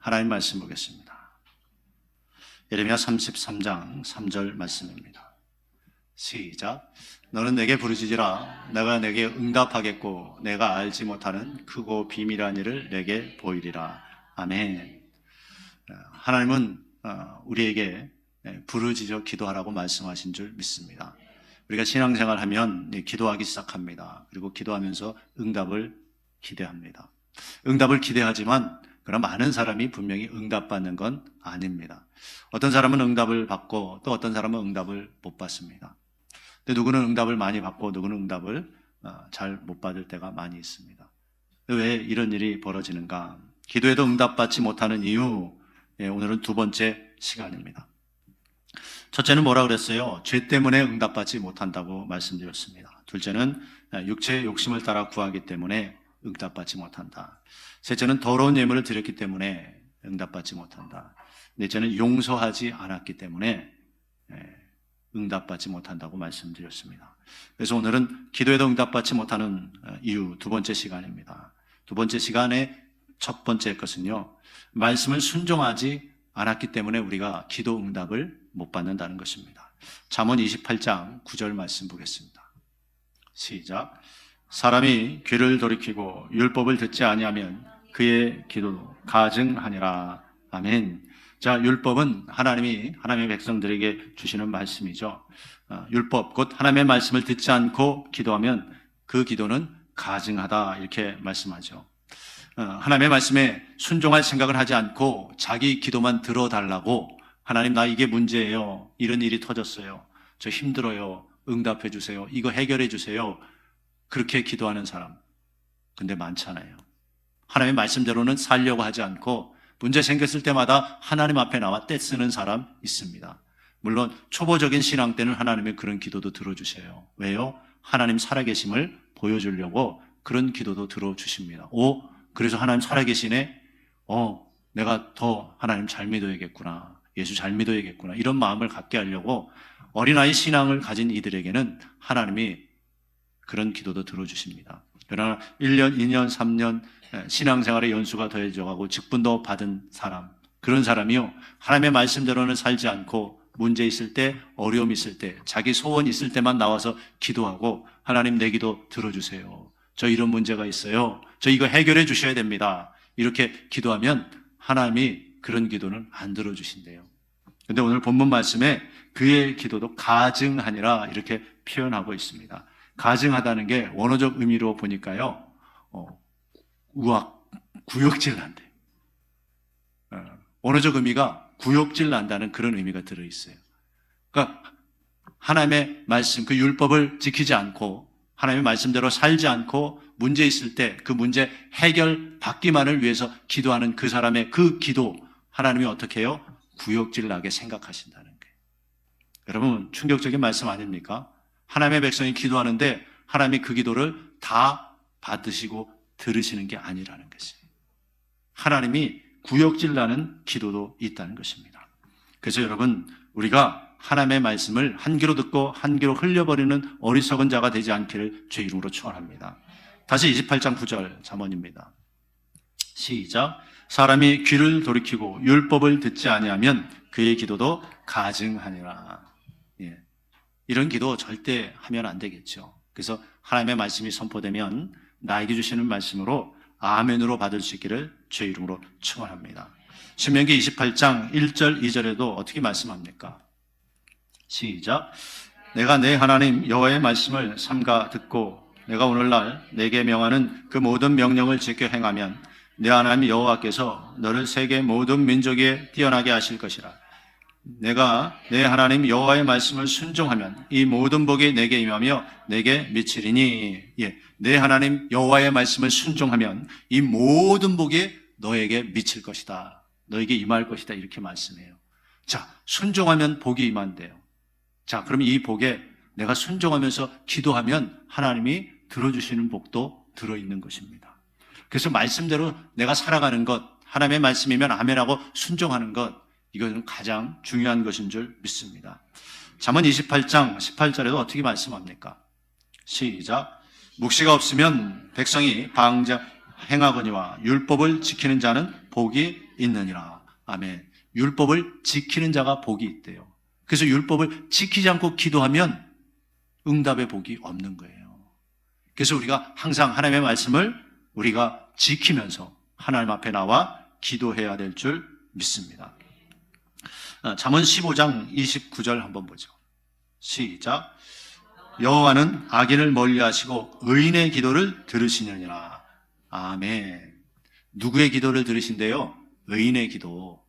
하나님 말씀 보겠습니다. 예레미야 33장 3절 말씀입니다. 시작. 너는 내게 부르짖으라. 내가 내게 응답하겠고 내가 알지 못하는 크고 비밀한 일을 내게 보이리라. 아멘. 하나님은 우리에게 부르짖어 기도하라고 말씀하신 줄 믿습니다. 우리가 신앙생활하면 기도하기 시작합니다. 그리고 기도하면서 응답을 기대합니다. 응답을 기대하지만 그러나 많은 사람이 분명히 응답받는 건 아닙니다. 어떤 사람은 응답을 받고 또 어떤 사람은 응답을 못 받습니다. 근데 누구는 응답을 많이 받고 누구는 응답을 잘 못 받을 때가 많이 있습니다. 왜 이런 일이 벌어지는가? 기도에도 응답받지 못하는 이유, 오늘은 두 번째 시간입니다. 첫째는 뭐라 그랬어요? 죄 때문에 응답받지 못한다고 말씀드렸습니다. 둘째는 육체의 욕심을 따라 구하기 때문에 응답받지 못한다. 셋째는 더러운 예물을 드렸기 때문에 응답받지 못한다. 넷째는 용서하지 않았기 때문에 응답받지 못한다고 말씀드렸습니다. 그래서 오늘은 기도에도 응답받지 못하는 이유 두 번째 시간입니다. 두 번째 시간의 첫 번째 것은요, 말씀을 순종하지 않았기 때문에 우리가 기도 응답을 못 받는다는 것입니다. 잠언 28장 9절 말씀 보겠습니다. 시작. 사람이 귀를 돌이키고 율법을 듣지 아니하면 그의 기도도 가증하니라. 아멘. 자, 율법은 하나님이 하나님의 백성들에게 주시는 말씀이죠. 율법, 곧 하나님의 말씀을 듣지 않고 기도하면 그 기도는 가증하다, 이렇게 말씀하죠. 하나님의 말씀에 순종할 생각을 하지 않고 자기 기도만 들어달라고, 하나님 나 이게 문제예요, 이런 일이 터졌어요, 저 힘들어요, 응답해 주세요, 이거 해결해 주세요, 그렇게 기도하는 사람 근데 많잖아요. 하나님의 말씀대로는 살려고 하지 않고 문제 생겼을 때마다 하나님 앞에 나와 떼쓰는 사람 있습니다. 물론 초보적인 신앙 때는 하나님의 그런 기도도 들어주세요. 왜요? 하나님 살아계심을 보여주려고 그런 기도도 들어주십니다. 그래서 하나님 살아계시네? 내가 더 하나님 잘 믿어야겠구나, 예수 잘 믿어야겠구나, 이런 마음을 갖게 하려고 어린아이 신앙을 가진 이들에게는 하나님이 그런 기도도 들어주십니다. 그러나 1년, 2년, 3년 신앙생활의 연수가 더해져가고 직분도 받은 사람, 그런 사람이요, 하나님의 말씀대로는 살지 않고 문제 있을 때, 어려움 있을 때, 자기 소원 있을 때만 나와서 기도하고, 하나님 내 기도 들어주세요, 저 이런 문제가 있어요, 저 이거 해결해 주셔야 됩니다, 이렇게 기도하면 하나님이 그런 기도는 안 들어주신대요. 근데 오늘 본문 말씀에 그의 기도도 가증하니라, 이렇게 표현하고 있습니다. 가증하다는 게 원어적 의미로 보니까요, 구역질 난대. 원어적 의미가 구역질 난다는 그런 의미가 들어있어요. 그러니까 하나님의 말씀, 그 율법을 지키지 않고 하나님의 말씀대로 살지 않고 문제 있을 때 그 문제 해결 받기만을 위해서 기도하는 그 사람의 그 기도, 하나님이 어떻게 해요? 구역질 나게 생각하신다는 거예요. 여러분, 충격적인 말씀 아닙니까? 하나님의 백성이 기도하는데 하나님이 그 기도를 다 받으시고 들으시는 게 아니라는 것이에요. 하나님이 구역질 나는 기도도 있다는 것입니다. 그래서 여러분, 우리가 하나님의 말씀을 한 귀로 듣고 한 귀로 흘려버리는 어리석은 자가 되지 않기를 주의 이름으로 축원합니다. 다시 28장 9절 잠언입니다. 시작. 사람이 귀를 돌이키고 율법을 듣지 아니하면 그의 기도도 가증하니라. 이런 기도 절대 하면 안 되겠죠. 그래서 하나님의 말씀이 선포되면 나에게 주시는 말씀으로 아멘으로 받을 수 있기를 주의 이름으로 축원합니다. 신명기 28장 1절 2절에도 어떻게 말씀합니까? 시작. 내가 내 하나님 여호와의 말씀을 삼가 듣고 내가 오늘날 내게 명하는 그 모든 명령을 지켜 행하면 내 하나님 여호와께서 너를 세계 모든 민족에 뛰어나게 하실 것이라. 내가 내 하나님 여호와의 말씀을 순종하면 이 모든 복이 내게 임하며 내게 미치리니. 내 하나님 여호와의 말씀을 순종하면 이 모든 복이 너에게 미칠 것이다, 너에게 임할 것이다, 이렇게 말씀해요. 자, 순종하면 복이 임한대요. 자, 그럼 이 복에 내가 순종하면서 기도하면 하나님이 들어주시는 복도 들어있는 것입니다. 그래서 말씀대로 내가 살아가는 것, 하나님의 말씀이면 아멘하고 순종하는 것, 이것은 가장 중요한 것인 줄 믿습니다. 잠언 28장 18절에도 어떻게 말씀합니까? 시작. 묵시가 없으면 백성이 방자 행하거니와 율법을 지키는 자는 복이 있느니라. 아멘. 율법을 지키는 자가 복이 있대요. 그래서 율법을 지키지 않고 기도하면 응답의 복이 없는 거예요. 그래서 우리가 항상 하나님의 말씀을 우리가 지키면서 하나님 앞에 나와 기도해야 될 줄 믿습니다. 잠언 15장 29절 한번 보죠. 시작. 여호와는 악인을 멀리하시고 의인의 기도를 들으시느니라. 아멘. 누구의 기도를 들으신대요? 의인의 기도.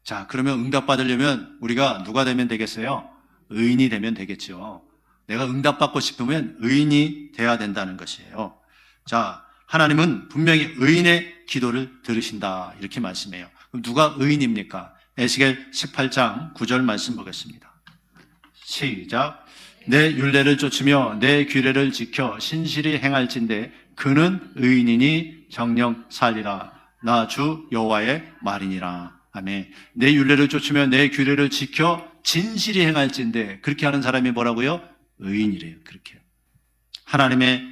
자, 그러면 응답받으려면 우리가 누가 되면 되겠어요? 의인이 되면 되겠죠. 내가 응답받고 싶으면 의인이 돼야 된다는 것이에요. 자, 하나님은 분명히 의인의 기도를 들으신다 이렇게 말씀해요. 그럼 누가 의인입니까? 에스겔 18장 9절 말씀 보겠습니다. 시작. 내 율례를 쫓으며 내 규례를 지켜 신실히 행할진대 그는 의인이니 정령 살리라. 나 주 여호와의 말이니라. 아멘. 내 율례를 쫓으며 내 규례를 지켜 진실히 행할진대 그렇게 하는 사람이 뭐라고요? 의인이래요. 그렇게 하나님의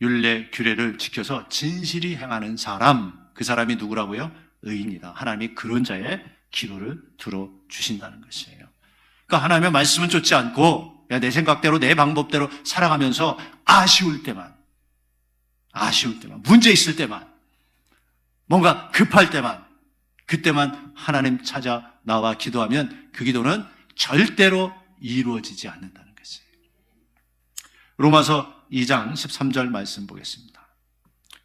율례 규례를 지켜서 진실히 행하는 사람, 그 사람이 누구라고요? 의인이다. 하나님이 그런 자의 기도를 들어주신다는 것이에요. 그러니까 하나님의 말씀은 쫓지 않고 내 생각대로 내 방법대로 살아가면서 아쉬울 때만, 문제 있을 때만, 뭔가 급할 때만, 그때만 하나님 찾아 나와 기도하면 그 기도는 절대로 이루어지지 않는다는 것이에요. 로마서 2장 13절 말씀 보겠습니다.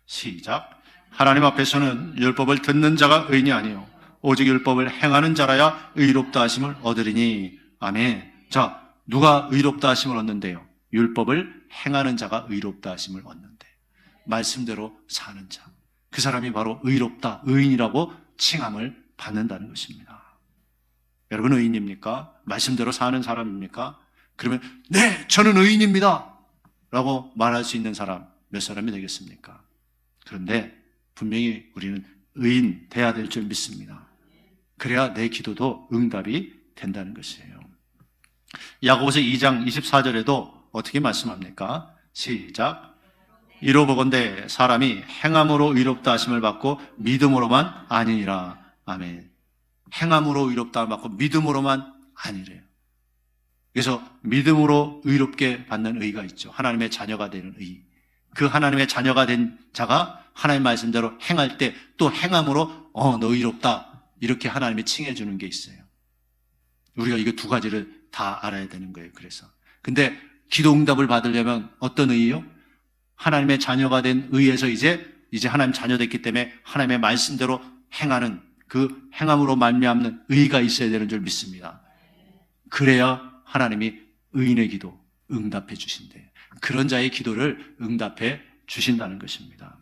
시작. 하나님 앞에서는 율법을 듣는 자가 의인이 아니요 오직 율법을 행하는 자라야 의롭다 하심을 얻으리니. 아멘. 자, 누가 의롭다 하심을 얻는데요? 율법을 행하는 자가 의롭다 하심을 얻는데 말씀대로 사는 자, 그 사람이 바로 의롭다, 의인이라고 칭함을 받는다는 것입니다. 여러분 의인입니까? 말씀대로 사는 사람입니까? 그러면 네, 저는 의인입니다 라고 말할 수 있는 사람 몇 사람이 되겠습니까? 그런데 분명히 우리는 의인 돼야 될 줄 믿습니다. 그래야 내 기도도 응답이 된다는 것이에요. 야고보서 2장 24절에도 어떻게 말씀합니까? 시작. 이로보건대 사람이 행함으로 의롭다 하심을 받고 믿음으로만 아니니라. 아멘. 행함으로 의롭다 받고 믿음으로만 아니래요. 그래서 믿음으로 의롭게 받는 의가 있죠. 하나님의 자녀가 되는 의. 그 하나님의 자녀가 된 자가 하나님 말씀대로 행할 때 또 행함으로 너 의롭다 이렇게 하나님이 칭해 주는 게 있어요. 우리가 이거 두 가지를 다 알아야 되는 거예요. 그래서 근데 기도 응답을 받으려면 어떤 의요? 하나님의 자녀가 된 의에서 이제 하나님 자녀 됐기 때문에 하나님의 말씀대로 행하는 그 행함으로 말미암는 의가 있어야 되는 줄 믿습니다. 그래야 하나님이 의인의 기도 응답해 주신대요. 그런 자의 기도를 응답해 주신다는 것입니다.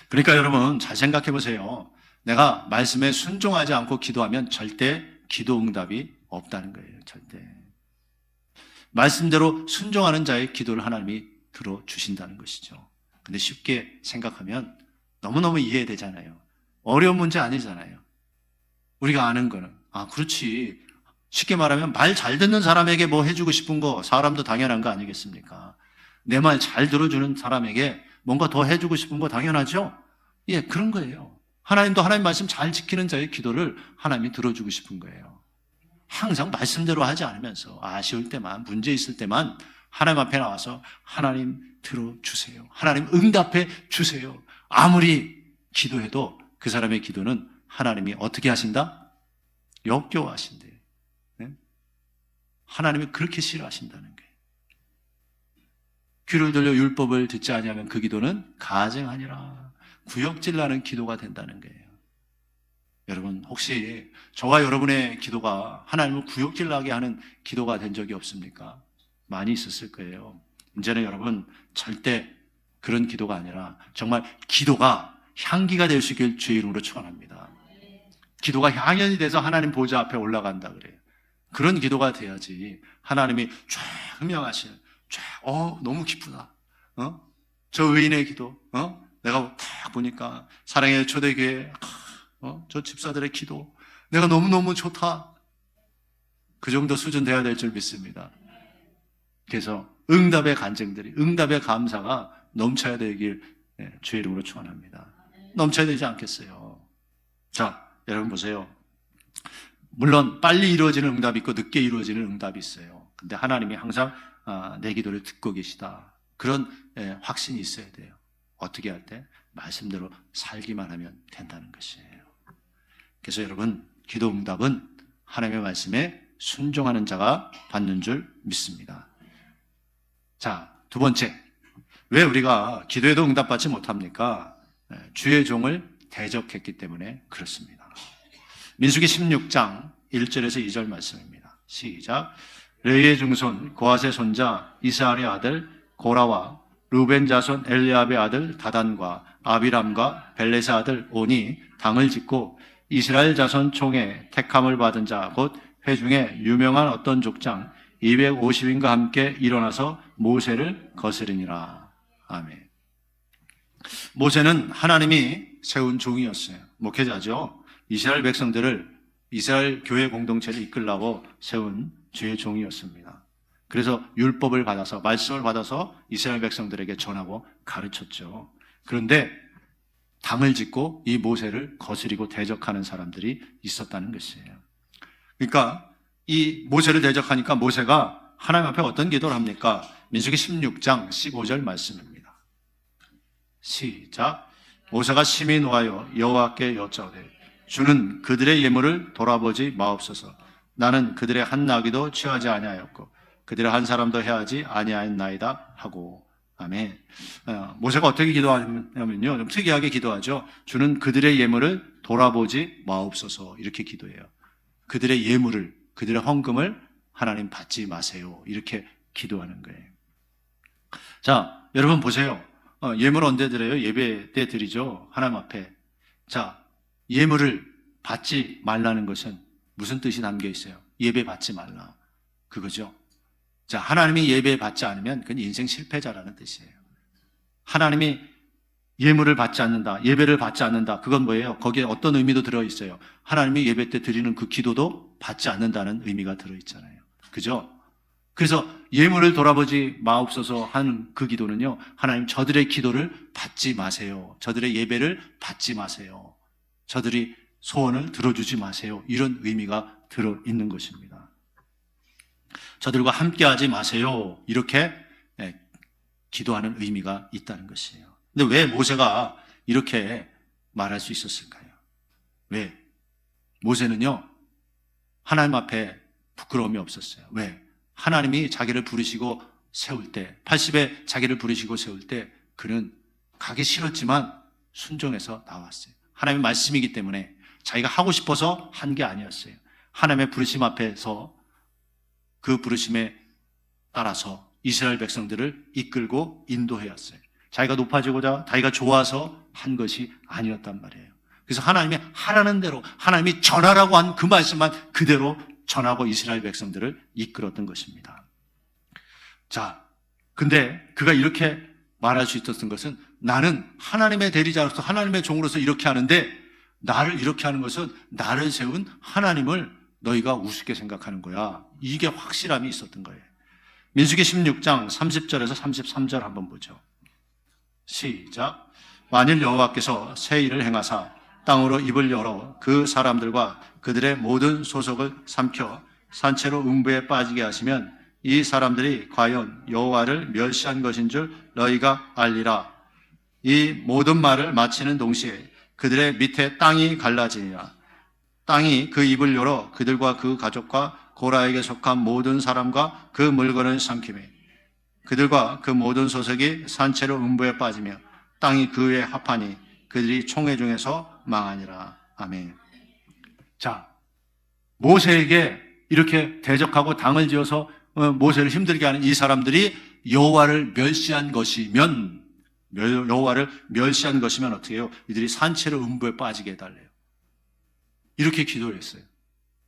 그러니까 여러분 잘 생각해 보세요. 내가 말씀에 순종하지 않고 기도하면 절대 기도 응답이 없다는 거예요. 절대. 말씀대로 순종하는 자의 기도를 하나님이 들어주신다는 것이죠. 근데 쉽게 생각하면 너무너무 이해되잖아요. 어려운 문제 아니잖아요. 우리가 아는 거는 그렇지. 쉽게 말하면 말 잘 듣는 사람에게 뭐 해주고 싶은 거 사람도 당연한 거 아니겠습니까? 내 말 잘 들어주는 사람에게 뭔가 더 해주고 싶은 거 당연하죠? 예, 그런 거예요. 하나님도 하나님 말씀 잘 지키는 자의 기도를 하나님이 들어주고 싶은 거예요. 항상 말씀대로 하지 않으면서 아쉬울 때만, 문제 있을 때만 하나님 앞에 나와서 하나님 들어주세요. 하나님 응답해 주세요. 아무리 기도해도 그 사람의 기도는 하나님이 어떻게 하신다? 역겨워하신대요. 네? 하나님이 그렇게 싫어하신다는 거예요. 귀를 들려 율법을 듣지 아니하면 그 기도는 가증하니라. 구역질나는 기도가 된다는 거예요. 여러분 혹시 저와 여러분의 기도가 하나님을 구역질나게 하는 기도가 된 적이 없습니까? 많이 있었을 거예요. 이제는 여러분 절대 그런 기도가 아니라 정말 기도가 향기가 될 수 있길 주의 이름으로 축원합니다. 기도가 향연이 돼서 하나님 보좌 앞에 올라간다 그래요. 그런 기도가 돼야지 하나님이 쫙 음영하시는 너무 기쁘다. 저 의인의 기도, 내가 딱 보니까 사랑의 초대교회, 저 집사들의 기도, 내가 너무너무 좋다. 그 정도 수준 돼야 될 줄 믿습니다. 그래서 응답의 간증들이, 응답의 감사가 넘쳐야 되길 주의 이름으로 축원합니다. 넘쳐야 되지 않겠어요? 자, 여러분 보세요. 물론 빨리 이루어지는 응답이 있고 늦게 이루어지는 응답이 있어요. 근데 하나님이 항상 내 기도를 듣고 계시다. 그런 확신이 있어야 돼요. 어떻게 할 때? 말씀대로 살기만 하면 된다는 것이에요. 그래서 여러분, 기도 응답은 하나님의 말씀에 순종하는 자가 받는 줄 믿습니다. 자, 두 번째. 왜 우리가 기도에도 응답받지 못합니까? 주의 종을 대적했기 때문에 그렇습니다. 민수기 16장 1절에서 2절 말씀입니다. 시작. 레위의 증손 고핫의 손자 이스라엘의 아들 고라와 루벤 자손 엘리압의 아들 다단과 아비람과 벨렛의 아들 온이 당을 짓고 이스라엘 자손 총에 택함을 받은 자 곧 회중에 유명한 어떤 족장 250인과 함께 일어나서 모세를 거스르니라. 아멘. 모세는 하나님이 세운 종이었어요. 목회자죠. 이스라엘 백성들을, 이스라엘 교회 공동체를 이끌라고 세운 주의 종이었습니다. 그래서 율법을 받아서, 말씀을 받아서 이스라엘 백성들에게 전하고 가르쳤죠. 그런데 당을 짓고 이 모세를 거스리고 대적하는 사람들이 있었다는 것이에요. 그러니까 이 모세를 대적하니까 모세가 하나님 앞에 어떤 기도를 합니까? 민수기 16장 15절 말씀입니다. 시작. 모세가 심히 노하여 여호와께 여짜오되 주는 그들의 예물을 돌아보지 마옵소서. 나는 그들의 한 나귀도 취하지 아니하였고 그들의 한 사람도 해하지 아니하였나이다 하고. 아멘. 모세가 어떻게 기도하냐면요, 좀 특이하게 기도하죠. 주는 그들의 예물을 돌아보지 마옵소서. 이렇게 기도해요. 그들의 예물을, 그들의 헌금을 하나님 받지 마세요. 이렇게 기도하는 거예요. 자, 여러분 보세요. 예물 언제 드려요? 예배 때 드리죠. 하나님 앞에. 자, 예물을 받지 말라는 것은 무슨 뜻이 담겨 있어요? 예배 받지 말라. 그거죠. 자, 하나님이 예배 받지 않으면 그건 인생 실패자라는 뜻이에요. 하나님이 예물을 받지 않는다, 예배를 받지 않는다. 그건 뭐예요? 거기에 어떤 의미도 들어있어요. 하나님이 예배 때 드리는 그 기도도 받지 않는다는 의미가 들어있잖아요. 그죠? 그래서 예물을 돌아보지 마옵소서 하는 그 기도는요, 하나님 저들의 기도를 받지 마세요. 저들의 예배를 받지 마세요. 저들이 소원을 들어주지 마세요. 이런 의미가 들어있는 것입니다. 저들과 함께하지 마세요. 이렇게 기도하는 의미가 있다는 것이에요. 근데 왜 모세가 이렇게 말할 수 있었을까요? 왜? 모세는요, 하나님 앞에 부끄러움이 없었어요. 왜? 하나님이 자기를 부르시고 세울 때, 80에 자기를 부르시고 세울 때 그는 가기 싫었지만 순종해서 나왔어요. 하나님의 말씀이기 때문에 자기가 하고 싶어서 한 게 아니었어요. 하나님의 부르심 앞에서 그 부르심에 따라서 이스라엘 백성들을 이끌고 인도해왔어요. 자기가 높아지고자, 자기가 좋아서 한 것이 아니었단 말이에요. 그래서 하나님이 하라는 대로, 하나님이 전하라고 한 그 말씀만 그대로 전하고 이스라엘 백성들을 이끌었던 것입니다. 자, 근데 그가 이렇게 말할 수 있었던 것은 나는 하나님의 대리자로서 하나님의 종으로서 이렇게 하는데 나를 이렇게 하는 것은 나를 세운 하나님을 너희가 우습게 생각하는 거야. 이게 확실함이 있었던 거예요. 민수기 16장 30절에서 33절 한번 보죠. 시작. 만일 여호와께서 새 일을 행하사 땅으로 입을 열어 그 사람들과 그들의 모든 소속을 삼켜 산채로 음부에 빠지게 하시면 이 사람들이 과연 여호와를 멸시한 것인 줄 너희가 알리라. 이 모든 말을 마치는 동시에 그들의 밑에 땅이 갈라지니라. 땅이 그 입을 열어 그들과 그 가족과 고라에게 속한 모든 사람과 그 물건을 삼키매 그들과 그 모든 소속이 산채로 음부에 빠지며 땅이 그 위에 합하니 그들이 총회 중에서 망하니라. 아멘. 자, 모세에게 이렇게 대적하고 당을 지어서 모세를 힘들게 하는 이 사람들이 여호와를 멸시한 것이면, 여호와를 멸시한 것이면 어떻게 해요? 이들이 산채로 음부에 빠지게 해달래요. 이렇게 기도를 했어요.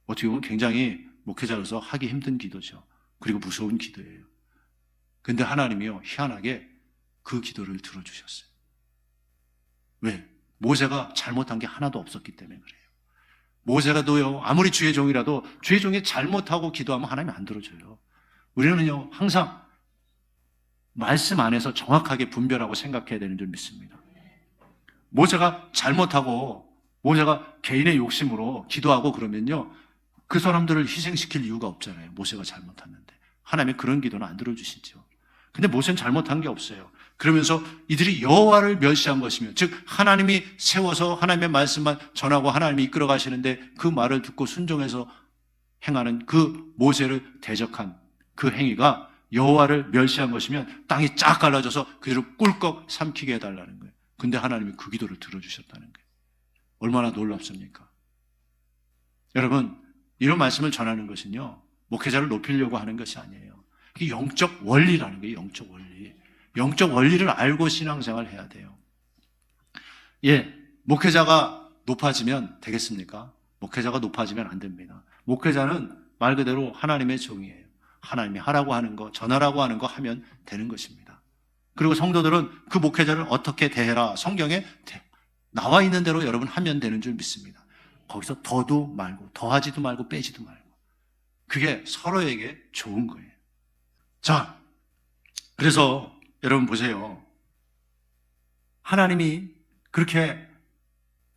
어떻게 보면 굉장히 목회자로서 하기 힘든 기도죠. 그리고 무서운 기도예요. 근데 하나님이요, 희한하게 그 기도를 들어주셨어요. 왜? 모세가 잘못한 게 하나도 없었기 때문에 그래요. 모세가도요, 아무리 주의 종이라도 주의 종이 잘못하고 기도하면 하나님이 안 들어줘요. 우리는요, 항상 말씀 안에서 정확하게 분별하고 생각해야 되는 줄 믿습니다. 모세가 잘못하고 모세가 개인의 욕심으로 기도하고 그러면요, 그 사람들을 희생시킬 이유가 없잖아요. 모세가 잘못했는데. 하나님이 그런 기도는 안 들어주시죠. 근데 모세는 잘못한 게 없어요. 그러면서 이들이 여호와를 멸시한 것이며, 즉 하나님이 세워서 하나님의 말씀만 전하고 하나님이 이끌어 가시는데 그 말을 듣고 순종해서 행하는 그 모세를 대적한 그 행위가 여호와를 멸시한 것이면 땅이 쫙 갈라져서 그들을 꿀꺽 삼키게 해달라는 거예요. 근데 하나님이 그 기도를 들어주셨다는 거예요. 얼마나 놀랍습니까? 여러분, 이런 말씀을 전하는 것은요, 목회자를 높이려고 하는 것이 아니에요. 이게 영적 원리라는 거예요. 영적 원리. 영적 원리를 알고 신앙생활을 해야 돼요. 예, 목회자가 높아지면 되겠습니까? 목회자가 높아지면 안 됩니다. 목회자는 말 그대로 하나님의 종이에요. 하나님이 하라고 하는 거, 전하라고 하는 거 하면 되는 것입니다. 그리고 성도들은 그 목회자를 어떻게 대해라, 성경에 나와 있는 대로 여러분 하면 되는 줄 믿습니다. 거기서 더도 말고, 더하지도 말고, 빼지도 말고. 그게 서로에게 좋은 거예요. 자, 그래서 여러분 보세요. 하나님이 그렇게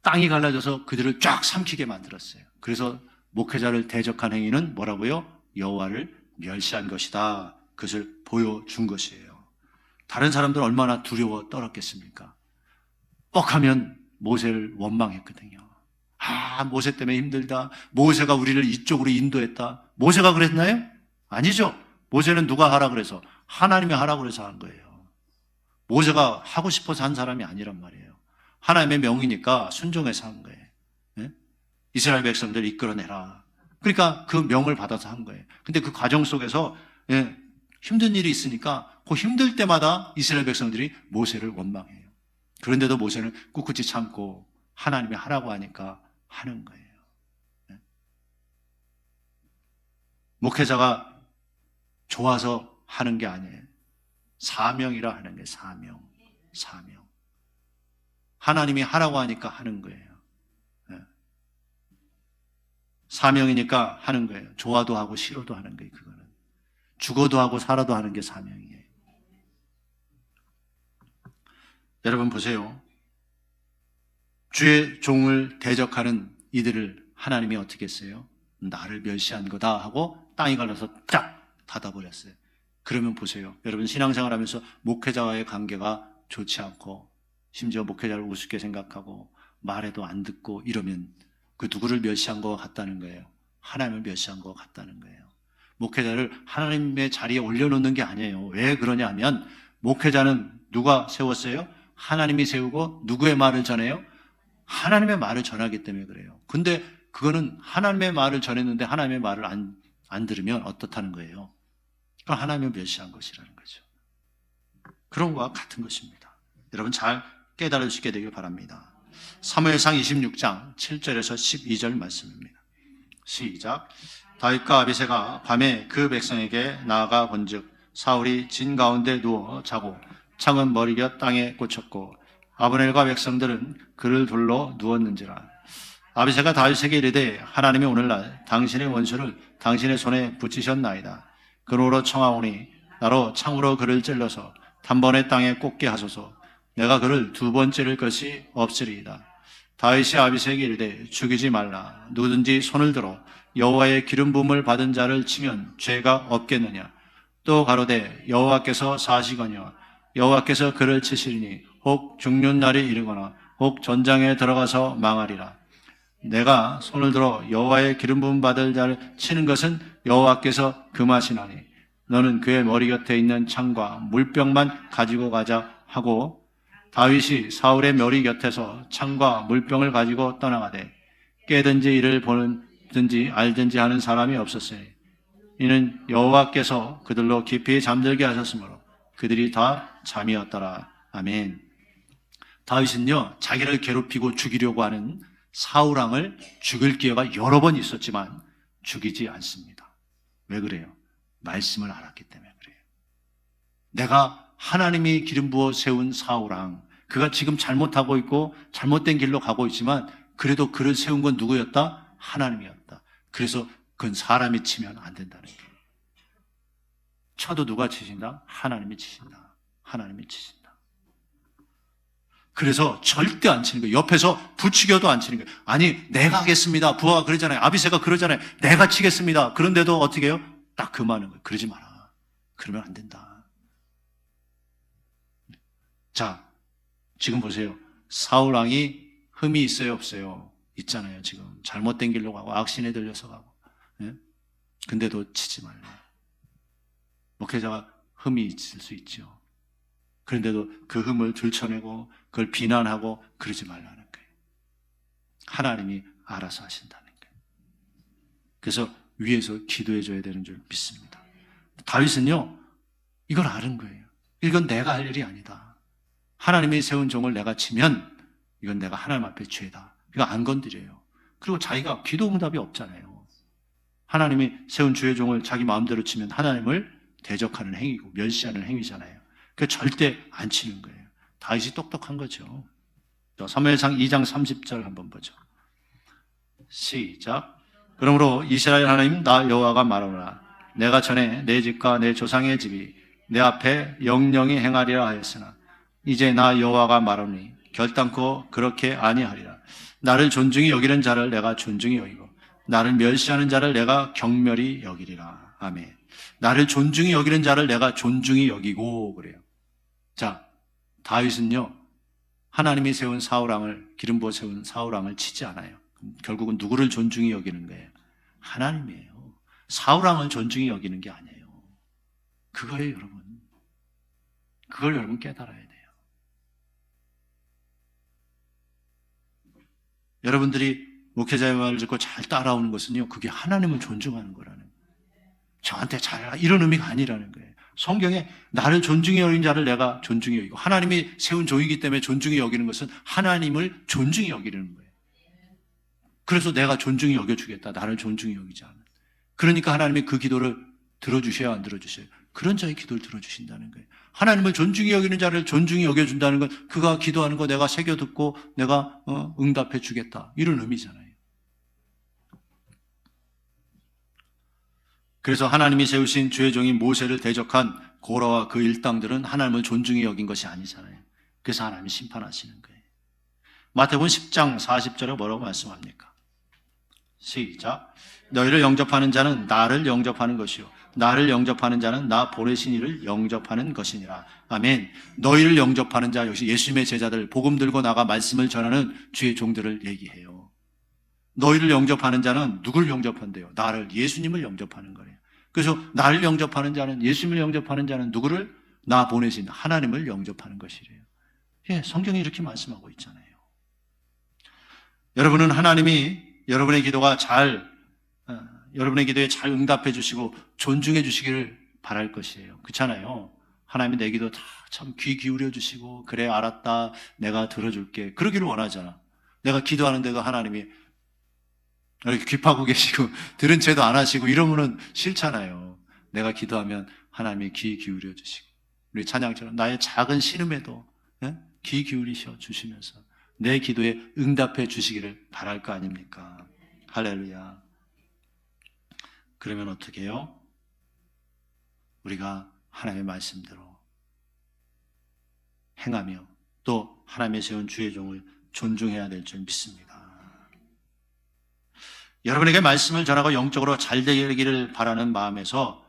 땅이 갈라져서 그들을 쫙 삼키게 만들었어요. 그래서 목회자를 대적한 행위는 뭐라고요? 여호와를 멸시한 것이다. 그것을 보여준 것이에요. 다른 사람들은 얼마나 두려워 떨었겠습니까? 뻑하면 모세를 원망했거든요. 아, 모세 때문에 힘들다. 모세가 우리를 이쪽으로 인도했다. 모세가 그랬나요? 아니죠. 모세는 누가 하라 그래서? 하나님이 하라 그래서 한 거예요. 모세가 하고 싶어서 한 사람이 아니란 말이에요. 하나님의 명이니까 순종해서 한 거예요. 예? 이스라엘 백성들을 이끌어내라. 그러니까 그 명을 받아서 한 거예요. 근데 그 과정 속에서 힘든 일이 있으니까 그 힘들 때마다 이스라엘 백성들이 모세를 원망해요. 그런데도 모세는 꿋꿋이 참고 하나님이 하라고 하니까 하는 거예요. 예? 목회자가 좋아서 하는 게 아니에요. 사명이라 하는 게 사명. 하나님이 하라고 하니까 하는 거예요. 네. 사명이니까 하는 거예요. 좋아도 하고 싫어도 하는 거예요. 그거는 죽어도 하고 살아도 하는 게 사명이에요. 여러분 보세요. 주의 종을 대적하는 이들을 하나님이 어떻게 했어요? 나를 멸시한 거다 하고 땅이 갈라서 쫙 닫아버렸어요. 그러면 보세요. 여러분 신앙생활하면서 목회자와의 관계가 좋지 않고 심지어 목회자를 우습게 생각하고 말해도 안 듣고 이러면 그 누구를 멸시한 것 같다는 거예요. 하나님을 멸시한 것 같다는 거예요. 목회자를 하나님의 자리에 올려놓는 게 아니에요. 왜 그러냐면 목회자는 누가 세웠어요? 하나님이 세우고 누구의 말을 전해요? 하나님의 말을 전하기 때문에 그래요. 근데 그거는 하나님의 말을 전했는데 하나님의 말을 안 들으면 어떻다는 거예요? 그건 하나님을 멸시한 것이라는 거죠. 그런 것과 같은 것입니다. 여러분 잘 깨달을 수 있게 되길 바랍니다. 사무엘상 26장 7절에서 12절 말씀입니다. 시작. 다윗과 아비새가 밤에 그 백성에게 나아가 본즉 사울이 진 가운데 누워 자고 창은 머리곁 땅에 꽂혔고 아브넬과 백성들은 그를 둘러 누웠는지라. 아비새가 다윗에게 이르되 하나님이 오늘날 당신의 원수를 당신의 손에 붙이셨나이다. 그러므로 청하오니 나로 창으로 그를 찔러서 단번에 땅에 꽂게 하소서. 내가 그를 두 번 찌를 것이 없으리이다. 다윗이 아비새에게 이르되 죽이지 말라. 누구든지 손을 들어 여호와의 기름 부음을 받은 자를 치면 죄가 없겠느냐. 또 가로되 여호와께서 사시거니와 여호와께서 그를 치시리니 혹 죽는 날이 이르거나 혹 전장에 들어가서 망하리라. 내가 손을 들어 여호와의 기름 부음 받을 자를 치는 것은 여호와께서 금하시나니 너는 그의 머리 곁에 있는 창과 물병만 가지고 가자 하고 다윗이 사울의 머리 곁에서 창과 물병을 가지고 떠나가되 깨든지 이를 보는지 알든지 하는 사람이 없었으니 이는 여호와께서 그들로 깊이 잠들게 하셨으므로 그들이 다 잠이었더라. 아멘. 다윗은요 자기를 괴롭히고 죽이려고 하는 사울왕을 죽일 기회가 여러 번 있었지만 죽이지 않습니다. 왜 그래요? 말씀을 알았기 때문에 그래요. 내가 하나님이 기름 부어 세운 사울왕, 그가 지금 잘못하고 있고 잘못된 길로 가고 있지만 그래도 그를 세운 건 누구였다? 하나님이었다. 그래서 그건 사람이 치면 안 된다는 거예요. 쳐도 누가 치신다? 하나님이 치신다. 하나님이 치신다. 그래서 절대 안 치는 거예요. 옆에서 부추겨도 안 치는 거예요. 아니, 내가 하겠습니다. 부하가 그러잖아요. 아비새가 그러잖아요. 내가 치겠습니다. 그런데도 어떻게 해요? 딱 금하는 거예요. 그러지 마라. 그러면 안 된다. 자, 지금 보세요. 사울 왕이 흠이 있어요, 없어요? 있잖아요, 지금. 잘못된 길로 가고, 악신에 들려서 가고. 예? 근데도 치지 말라. 목회자가 흠이 있을 수 있죠. 그런데도 그 흠을 들춰내고 그걸 비난하고 그러지 말라는 거예요. 하나님이 알아서 하신다는 거예요. 그래서 위에서 기도해 줘야 되는 줄 믿습니다. 다윗은요, 이걸 아는 거예요. 이건 내가 할 일이 아니다. 하나님이 세운 종을 내가 치면 이건 내가 하나님 앞에 죄다. 이거 안 건드려요. 그리고 자기가 기도 응답이 없잖아요. 하나님이 세운 주의 종을 자기 마음대로 치면 하나님을 대적하는 행위고 멸시하는 행위잖아요. 그 절대 안 치는 거예요. 다윗이 똑똑한 거죠. 사무엘상 2장 30절 한번 보죠. 시작. 그러므로 이스라엘 하나님 나 여호와가 말하노라. 내가 전에 내 집과 내 조상의 집이 내 앞에 영영히 행하리라 하였으나 이제 나 여호와가 말하노니 결단코 그렇게 아니하리라. 나를 존중히 여기는 자를 내가 존중히 여기고 나를 멸시하는 자를 내가 경멸히 여기리라. 아멘. 나를 존중히 여기는 자를 내가 존중히 여기고 그래요. 자, 다윗은요, 하나님이 세운 사울왕을, 기름 부어 세운 사울왕을 치지 않아요. 결국은 누구를 존중히 여기는 거예요? 하나님이에요. 사울왕을 존중히 여기는 게 아니에요. 그거예요, 여러분. 그걸 여러분 깨달아야 돼요. 여러분들이 목회자의 말을 듣고 잘 따라오는 것은요, 그게 하나님을 존중하는 거라는 거예요. 저한테 잘해라 이런 의미가 아니라는 거예요. 성경에 나를 존중히 여기는 자를 내가 존중히 여기고 하나님이 세운 종이기 때문에 존중히 여기는 것은 하나님을 존중히 여기는 거예요. 그래서 내가 존중히 여겨주겠다. 나를 존중히 여기지 않은. 그러니까 하나님이 그 기도를 들어주셔야 안 들어주셔요? 그런 자의 기도를 들어주신다는 거예요. 하나님을 존중히 여기는 자를 존중히 여겨준다는 건 그가 기도하는 거 내가 새겨듣고 내가 응답해 주겠다 이런 의미잖아요. 그래서 하나님이 세우신 주의 종인 모세를 대적한 고라와 그 일당들은 하나님을 존중히 여긴 것이 아니잖아요. 그래서 하나님이 심판하시는 거예요. 마태복음 10장 40절에 뭐라고 말씀합니까? 시작. 너희를 영접하는 자는 나를 영접하는 것이요 나를 영접하는 자는 나 보내신 이를 영접하는 것이니라. 아멘. 너희를 영접하는 자, 역시 예수님의 제자들, 복음 들고 나가 말씀을 전하는 주의 종들을 얘기해요. 너희를 영접하는 자는 누굴 영접한대요? 나를, 예수님을 영접하는 거예요. 그래서 나를 영접하는 자는, 예수님을 영접하는 자는 누구를? 나 보내신 하나님을 영접하는 것이래요. 예, 성경이 이렇게 말씀하고 있잖아요. 여러분은 하나님이 여러분의 기도가 여러분의 기도에 잘 응답해 주시고 존중해 주시기를 바랄 것이에요. 그렇잖아요. 하나님이 내 기도 다 참 귀 기울여 주시고 그래 알았다 내가 들어줄게 그러기를 원하잖아. 내가 기도하는데도 하나님이 이렇게 귀파고 계시고 들은 채도 안 하시고 이러면은 싫잖아요. 내가 기도하면 하나님이 귀 기울여 주시고 우리 찬양처럼 나의 작은 신음에도 귀 기울이셔 주시면서 내 기도에 응답해 주시기를 바랄 거 아닙니까? 할렐루야. 그러면 어떻게 해요? 우리가 하나님의 말씀대로 행하며 또 하나님의 세운 주의 종을 존중해야 될 줄 믿습니다. 여러분에게 말씀을 전하고 영적으로 잘 되기를 바라는 마음에서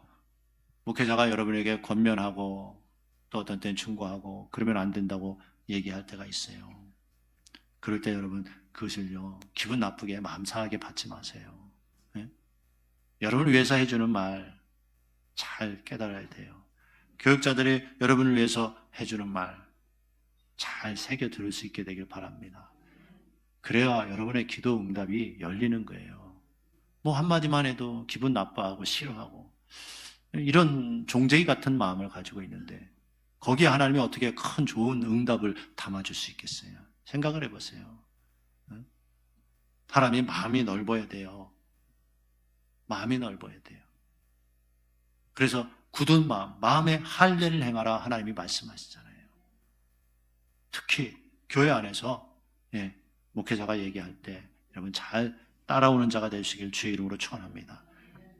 목회자가 여러분에게 권면하고 또 어떤 때는 충고하고 그러면 안 된다고 얘기할 때가 있어요. 그럴 때 여러분 그것을요 기분 나쁘게 마음 상하게 받지 마세요. 네? 여러분을 위해서 해주는 말 잘 깨달아야 돼요. 교육자들이 여러분을 위해서 해주는 말 잘 새겨 들을 수 있게 되길 바랍니다. 그래야 여러분의 기도 응답이 열리는 거예요. 뭐 한마디만 해도 기분 나빠하고 싫어하고 이런 종제기 같은 마음을 가지고 있는데 거기에 하나님이 어떻게 큰 좋은 응답을 담아줄 수 있겠어요? 생각을 해보세요. 사람이 마음이 넓어야 돼요. 마음이 넓어야 돼요. 그래서 굳은 마음의 할례를 행하라 하나님이 말씀하시잖아요. 특히 교회 안에서 목회자가 얘기할 때 여러분 잘 따라오는 자가 되시길 주의 이름으로 축원합니다.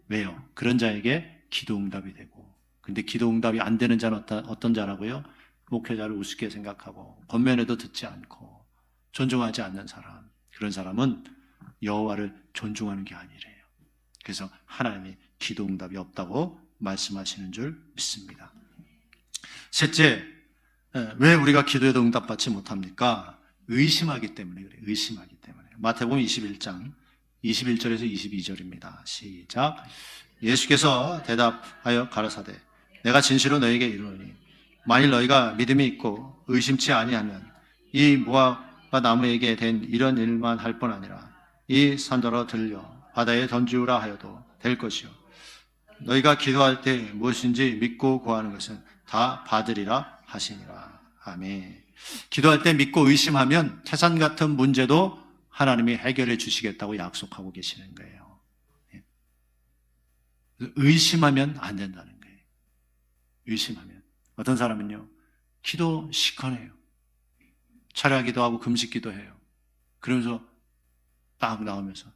왜요? 그런 자에게 기도 응답이 되고 근데 기도 응답이 안 되는 자는 어떤 자라고요? 목회자를 우습게 생각하고 권면에도 듣지 않고 존중하지 않는 사람, 그런 사람은 여호와를 존중하는 게 아니래요. 그래서 하나님이 기도 응답이 없다고 말씀하시는 줄 믿습니다. 셋째, 왜 우리가 기도해도 응답받지 못합니까? 의심하기 때문에 그래요. 의심하기 때문에. 마태복음 21장 21절에서 22절입니다. 시작. 예수께서 대답하여 가라사대 내가 진실로 너에게 이르노니 만일 너희가 믿음이 있고 의심치 아니하면 이 무화과 나무에게 된 이런 일만 할 뿐 아니라 이 산더러 들려 바다에 던지우라 하여도 될 것이요 너희가 기도할 때 무엇인지 믿고 구하는 것은 다 받으리라 하시니라. 아멘. 기도할 때 믿고 의심하면 태산 같은 문제도 하나님이 해결해 주시겠다고 약속하고 계시는 거예요. 의심하면 안 된다는 거예요. 의심하면. 어떤 사람은요, 기도 시커해요. 철야 기도하고 금식 기도해요. 그러면서 딱 나오면서,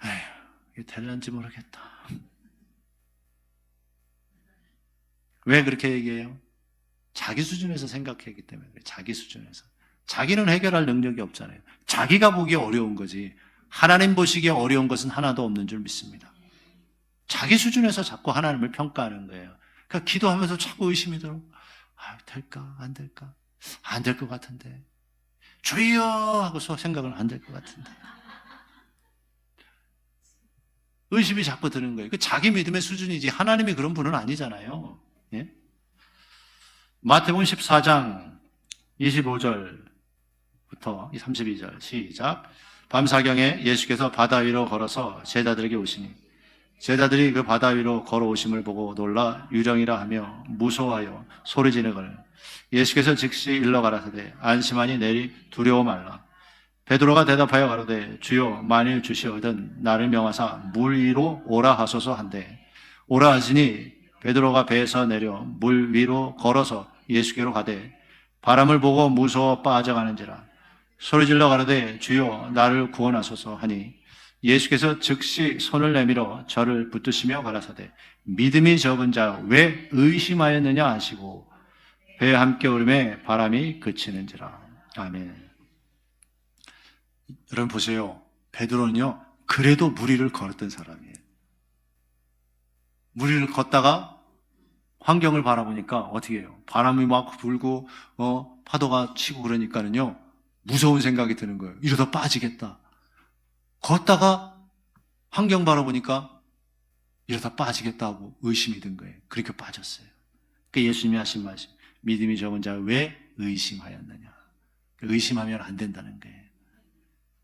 에휴, 이게 될런지 모르겠다. 왜 그렇게 얘기해요? 자기 수준에서 생각하기 때문에 그래요. 자기 수준에서. 자기는 해결할 능력이 없잖아요. 자기가 보기에 어려운 거지 하나님 보시기에 어려운 것은 하나도 없는 줄 믿습니다. 자기 수준에서 자꾸 하나님을 평가하는 거예요. 그러니까 기도하면서 자꾸 의심이 들어. 될까? 안 될까? 안 될 것 같은데. 주여! 하고서 생각은 안 될 것 같은데. 의심이 자꾸 드는 거예요. 그 자기 믿음의 수준이지 하나님이 그런 분은 아니잖아요. 예? 마태복음 14장 25절부터 32절 시작. 밤사경에 예수께서 바다 위로 걸어서 제자들에게 오시니 제자들이 그 바다 위로 걸어오심을 보고 놀라 유령이라 하며 무서워하여 소리지르거늘 예수께서 즉시 일러 가라사대 안심하니 내리 두려워 말라. 베드로가 대답하여 가로되 주여 만일 주시거든 나를 명하사 물 위로 오라 하소서 한대 오라 하시니 베드로가 배에서 내려 물 위로 걸어서 예수께로 가되 바람을 보고 무서워 빠져가는지라 소리질러 가로되 주여 나를 구원하소서 하니 예수께서 즉시 손을 내밀어 저를 붙드시며 가라사대 믿음이 적은 자 왜 의심하였느냐 하시고 배에 함께 오름에 바람이 그치는지라. 아멘. 여러분 보세요. 베드로는요 그래도 물 위를 걸었던 사람이에요. 물 위를 걷다가 환경을 바라보니까 어떻게 해요? 바람이 막 불고 파도가 치고 그러니까는요 무서운 생각이 드는 거예요. 이러다 빠지겠다. 걷다가 환경 바라보니까 이러다 빠지겠다 하고 의심이 든 거예요. 그러니까 빠졌어요. 그러니까 예수님이 하신 말씀 믿음이 적은 자 왜 의심하였느냐. 의심하면 안 된다는 거예요.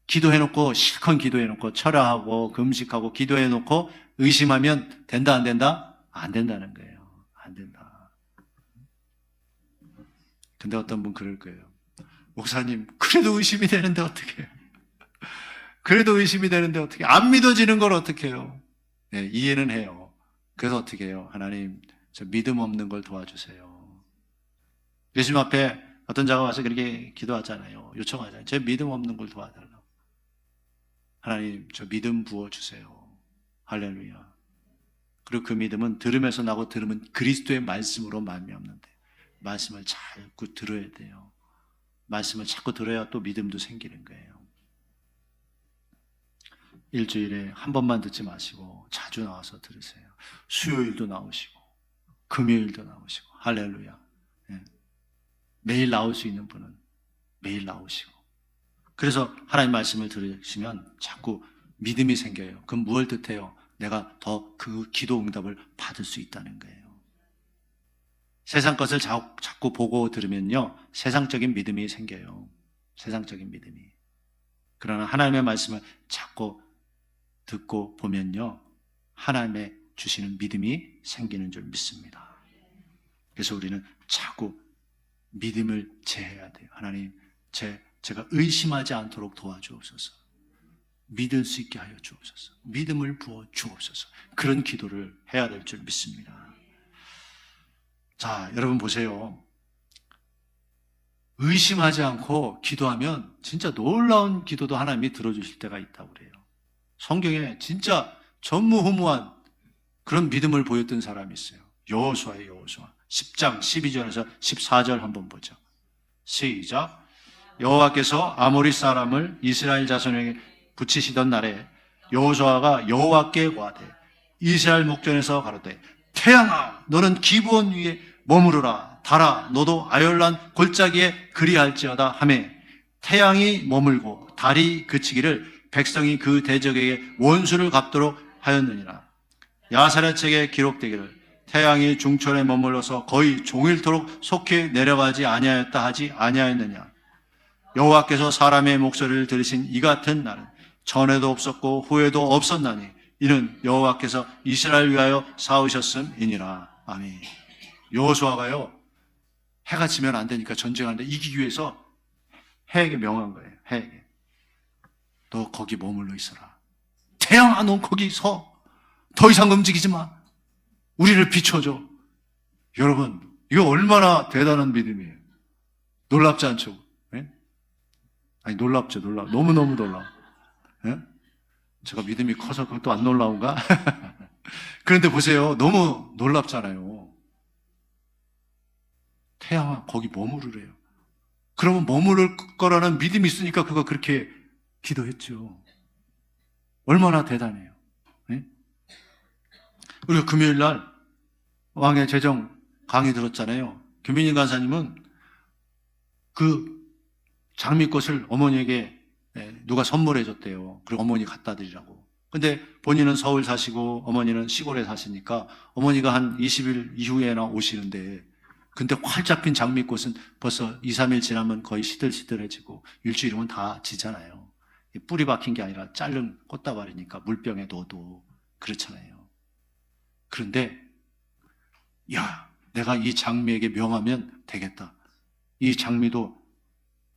기도해놓고 실컷 기도해놓고 철야하고 금식하고 기도해놓고 의심하면 된다 안 된다? 안 된다는 거예요. 안 된다. 근데 어떤 분 그럴 거예요. 목사님 그래도 의심이 되는데 어떻게 해요? 그래도 의심이 되는데 어떻게 안 믿어지는 걸 어떻게 해요? 네, 이해는 해요. 그래서 어떻게 해요? 하나님 저 믿음 없는 걸 도와주세요. 예수님 앞에 어떤 자가 와서 그렇게 기도하잖아요. 요청하잖아요. 제 믿음 없는 걸 도와달라고. 하나님 저 믿음 부어주세요. 할렐루야. 그리고 그 믿음은 들음에서 나고 들으면 그리스도의 말씀으로 말미암는데 말씀을 자꾸 들어야 돼요. 말씀을 자꾸 들어야 또 믿음도 생기는 거예요. 일주일에 한 번만 듣지 마시고 자주 나와서 들으세요. 수요일도 나오시고 금요일도 나오시고 할렐루야. 네. 매일 나올 수 있는 분은 매일 나오시고 그래서 하나님 말씀을 들으시면 자꾸 믿음이 생겨요. 그럼 무엇을 뜻해요? 내가 더 그 기도 응답을 받을 수 있다는 거예요. 세상 것을 자꾸 보고 들으면요 세상적인 믿음이 생겨요. 세상적인 믿음이. 그러나 하나님의 말씀을 자꾸 듣고 보면요 하나님의 주시는 믿음이 생기는 줄 믿습니다. 그래서 우리는 자꾸 믿음을 제해야 돼요. 하나님 제가 의심하지 않도록 도와주옵소서. 믿을 수 있게 하여 주옵소서. 믿음을 부어 주옵소서. 그런 기도를 해야 될 줄 믿습니다. 자, 여러분 보세요. 의심하지 않고 기도하면 진짜 놀라운 기도도 하나님이 들어주실 때가 있다고 그래요. 성경에 진짜 전무후무한 그런 믿음을 보였던 사람이 있어요. 여호수아예요, 여호수아. 10장 12절에서 14절 한번 보죠. 시작. 여호와께서 아모리 사람을 이스라엘 자손에게 붙이시던 날에 여호수아가 여호와께 고하되 이스라엘 목전에서 가로되 태양아 너는 기브온 위에 머무르라. 달아 너도 아열란 골짜기에 그리할지어다 하매 태양이 머물고 달이 그치기를 백성이 그 대적에게 원수를 갚도록 하였느니라. 야사랴 책에 기록되기를 태양이 중천에 머물러서 거의 종일토록 속히 내려가지 아니하였다 하지 아니하였느냐. 여호와께서 사람의 목소리를 들으신 이 같은 날은 전에도 없었고 후에도 없었나니 이는 여호와께서 이스라엘 위하여 싸우셨음이니라. 아멘. 여호수아가요 해가 지면 안 되니까 전쟁하는데 이기기 위해서 해에게 명한 거예요. 해에게 너 거기 머물러 있어라. 태양아 넌 거기 서. 더 이상 움직이지 마. 우리를 비춰줘. 여러분 이거 얼마나 대단한 믿음이에요. 놀랍지 않죠? 네? 아니 놀랍죠. 너무너무 놀라워. 네? 제가 믿음이 커서 그것도 안 놀라운가? 그런데 보세요. 너무 놀랍잖아요. 태양아 거기 머무르래요. 그러면 머무를 거라는 믿음이 있으니까 그가 그렇게 기도했죠. 얼마나 대단해요. 네? 우리가 금요일 날 왕의 재정 강의 들었잖아요. 김민희 간사님은 그 장미꽃을 어머니에게 누가 선물해 줬대요. 그리고 어머니 갖다 드리라고. 근데 본인은 서울 사시고 어머니는 시골에 사시니까 어머니가 한 20일 이후에나 오시는데 근데 활짝 핀 장미꽃은 벌써 2, 3일 지나면 거의 시들시들해지고 일주일이면 다 지잖아요. 뿌리 박힌 게 아니라 자른 꽃다발이니까 물병에 넣어도 그렇잖아요. 그런데 야, 내가 이 장미에게 명하면 되겠다. 이 장미도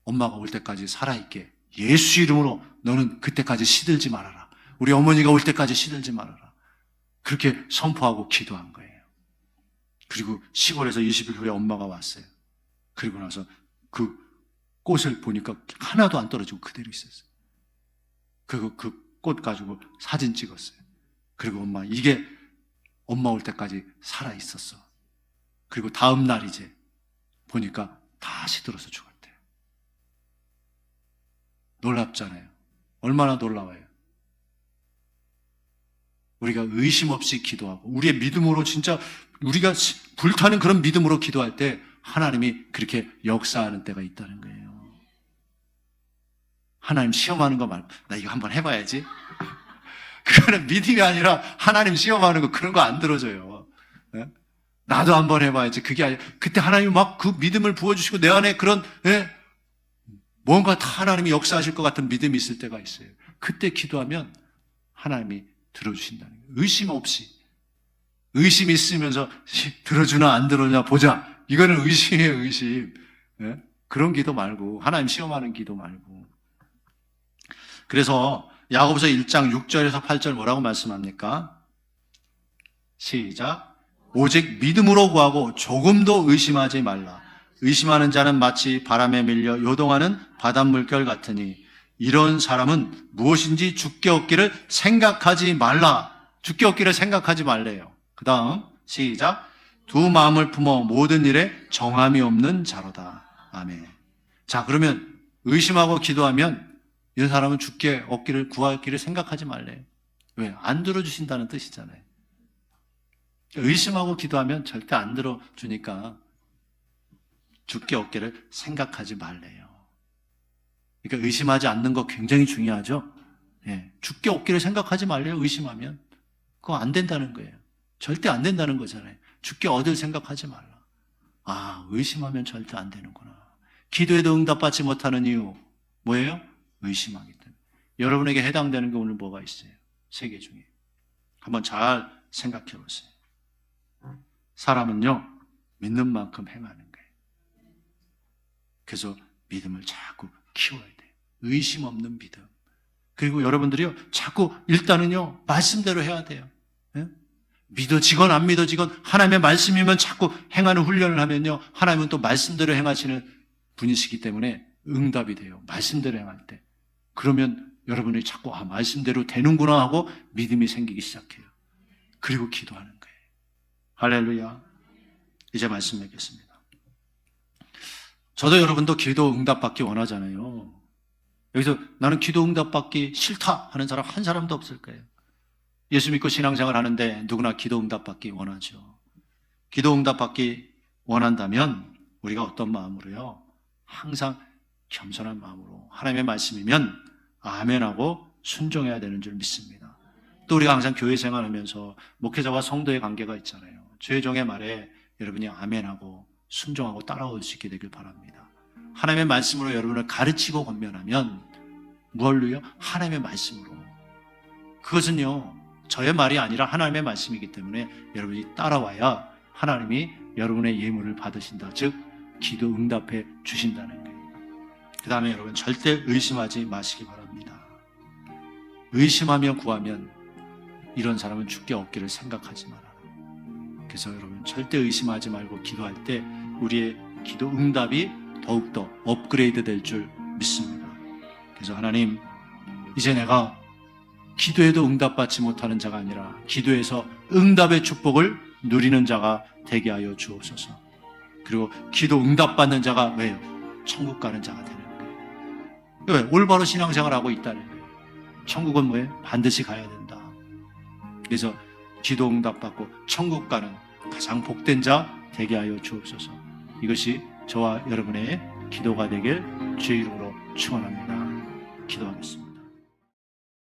엄마가 올 때까지 살아있게 예수 이름으로 너는 그때까지 시들지 말아라. 우리 어머니가 올 때까지 시들지 말아라. 그렇게 선포하고 기도한 거예요. 그리고 시골에서 20일 후에 엄마가 왔어요. 그리고 나서 그 꽃을 보니까 하나도 안 떨어지고 그대로 있었어요. 그리고 그 꽃 가지고 사진 찍었어요. 그리고 이게 엄마 올 때까지 살아 있었어. 그리고 다음 날 이제 보니까 다 시들어서 죽었대요. 놀랍잖아요. 얼마나 놀라워요. 우리가 의심 없이 기도하고 우리의 믿음으로 진짜 우리가 불타는 그런 믿음으로 기도할 때 하나님이 그렇게 역사하는 때가 있다는 거예요. 하나님 시험하는 거 말고 나 이거 한번 해봐야지. 그거는 믿음이 아니라 하나님 시험하는 거 그런 거 안 들어줘요. 네? 나도 한번 해봐야지. 그게 아니라 그때 하나님이 막 그 믿음을 부어주시고 내 안에 그런 뭔가 다 하나님이 역사하실 것 같은 믿음이 있을 때가 있어요. 그때 기도하면 하나님이 들어주신다는 거예요. 의심 없이. 의심 있으면서 들어주나 안 들어주나 보자. 이거는 의심이에요. 의심. 네? 그런 기도 말고 하나님 시험하는 기도 말고. 그래서 야고보서 1장 6절에서 8절 뭐라고 말씀합니까? 시작. 오직 믿음으로 구하고 조금도 의심하지 말라. 의심하는 자는 마치 바람에 밀려 요동하는 바닷물결 같으니 이런 사람은 무엇인지 죽게 얻기를 생각하지 말라. 죽게 얻기를 생각하지 말래요. 그 다음 시작. 두 마음을 품어 모든 일에 정함이 없는 자로다. 아멘. 자, 그러면 의심하고 기도하면 이런 사람은 죽게 얻기를 구하기를 생각하지 말래요. 왜? 안 들어주신다는 뜻이잖아요. 의심하고 기도하면 절대 안 들어주니까 죽게 얻기를 생각하지 말래요. 그러니까 의심하지 않는 거 굉장히 중요하죠. 예, 죽게 얻기를 생각하지 말래요. 의심하면 그거 안 된다는 거예요. 절대 안 된다는 거잖아요. 죽게 얻을 생각하지 말라. 아, 의심하면 절대 안 되는구나. 기도에도 응답받지 못하는 이유 뭐예요? 의심하기 때문에. 여러분에게 해당되는 게 오늘 뭐가 있어요? 세 개 중에 한번 잘 생각해 보세요. 사람은요 믿는 만큼 행하는 거예요. 그래서 믿음을 자꾸 키워야 돼요. 의심 없는 믿음. 그리고 여러분들이요 자꾸 일단은요 말씀대로 해야 돼요. 예? 믿어지건 안 믿어지건 하나님의 말씀이면 자꾸 행하는 훈련을 하면요 하나님은 또 말씀대로 행하시는 분이시기 때문에 응답이 돼요. 말씀대로 행할 때. 그러면 여러분이 자꾸 말씀대로 되는구나 하고 믿음이 생기기 시작해요. 그리고 기도하는 거예요. 할렐루야. 이제 말씀 맺겠습니다. 저도 여러분도 기도 응답받기 원하잖아요. 여기서 나는 기도 응답받기 싫다 하는 사람 한 사람도 없을 거예요. 예수 믿고 신앙생활 하는데 누구나 기도 응답받기 원하죠. 기도 응답받기 원한다면 우리가 어떤 마음으로요? 항상 겸손한 마음으로 하나님의 말씀이면 아멘하고 순종해야 되는 줄 믿습니다. 또 우리가 항상 교회 생활하면서 목회자와 성도의 관계가 있잖아요. 주의 종의 말에 여러분이 아멘하고 순종하고 따라올 수 있게 되길 바랍니다. 하나님의 말씀으로 여러분을 가르치고 권면하면 뭘로요? 하나님의 말씀으로. 그것은요, 저의 말이 아니라 하나님의 말씀이기 때문에 여러분이 따라와야 하나님이 여러분의 예물을 받으신다. 즉, 기도 응답해 주신다는 거예요. 그 다음에 여러분 절대 의심하지 마시기 바랍니다. 의심하며 구하면 이런 사람은 주께 없기를 생각하지 마라. 그래서 여러분 절대 의심하지 말고 기도할 때 우리의 기도 응답이 더욱더 업그레이드 될 줄 믿습니다. 그래서 하나님, 이제 내가 기도에도 응답받지 못하는 자가 아니라 기도에서 응답의 축복을 누리는 자가 되게 하여 주옵소서. 그리고 기도 응답받는 자가 왜요? 천국 가는 자가 되는 거예요. 왜? 올바로 신앙생활하고 있다는 거예요. 천국은 뭐예요? 반드시 가야 된다. 그래서 기도 응답받고 천국 가는 가장 복된 자 되게 하여 주옵소서. 이것이 저와 여러분의 기도가 되길 주의 이름으로 축원합니다. 기도하겠습니다.